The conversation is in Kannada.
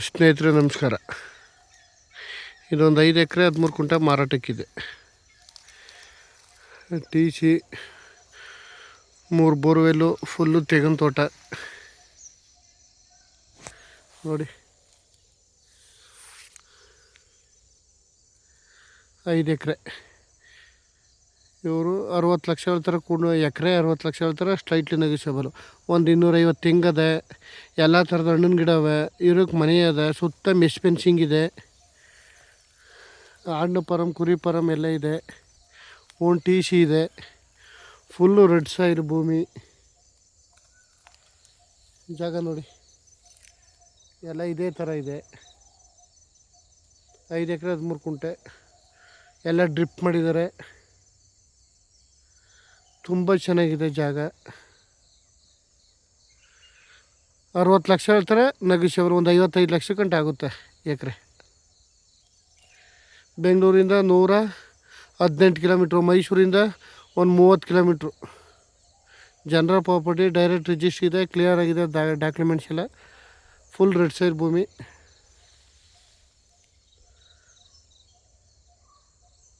ಸ್ನೇಹಿತರೆ ನಮಸ್ಕಾರ. ಇದೊಂದು 5 ಎಕರೆ 13 ಕುಂಟೆ ಮಾರಾಟಕ್ಕಿದೆ. ಟಿ ಸಿ 3 ಬೋರ್ವೆಲ್ಲು ಫುಲ್ಲು ತೆಂಗಿನ ತೋಟ ನೋಡಿ. 5 ಎಕರೆ ಇವರು 60 ಲಕ್ಷ ಹೇಳ್ತಾರೆ. ಎಕರೆ 60 ಲಕ್ಷ ಹೇಳ್ತಾರೆ. ಸ್ಟ್ರೈಟ್ಲಿ ನೆಗೋಷಿಯಬಲು. ಒಂದು 250 ತೆಂಗದೆ, ಎಲ್ಲ ಥರದ ಹಣ್ಣಿನ ಗಿಡ ಅವೆ. ಇರೋಕ್ಕೆ ಮನೆ ಅದ, ಸುತ್ತ ಮೆಶ್ ಫೆನ್ಸಿಂಗ್ ಇದೆ. ಹಣ್ಣು ಫಾರಮ್, ಕುರಿ ಫಾರಮ್ ಎಲ್ಲ ಇದೆ. ಒಂದು ಟಿ ಸಿ ಇದೆ. ಫುಲ್ಲು ರೆಡ್ ಸಾಯಿಲ್ ಭೂಮಿ. ಜಾಗ ನೋಡಿ, ಎಲ್ಲ ಇದೇ ಥರ ಇದೆ. 5 ಎಕರೆ 13 ಕುಂಟೆ, ಎಲ್ಲ ಡ್ರಿಪ್ ಮಾಡಿದ್ದಾರೆ. ತುಂಬ ಚೆನ್ನಾಗಿದೆ ಜಾಗ. 60 ಲಕ್ಷ ಹೇಳ್ತಾರೆ. ನೆಗೋಷಿಯಬಲ್. ಒಂದು 55 ಲಕ್ಷ ಗಂಟೆ ಆಗುತ್ತೆ ಎಕರೆ. ಬೆಂಗಳೂರಿಂದ 118 ಕಿಲೋಮೀಟ್ರು, ಮೈಸೂರಿಂದ ಒಂದು 30 kilometre. General property, direct register ಇದೆ, ಕ್ಲಿಯರ್ ಆಗಿದೆ ಡಾಕ್ಯುಮೆಂಟ್ಸ್ ಎಲ್ಲ. ಫುಲ್ ರೆಡ್ ಸೈಡ್ ಭೂಮಿ.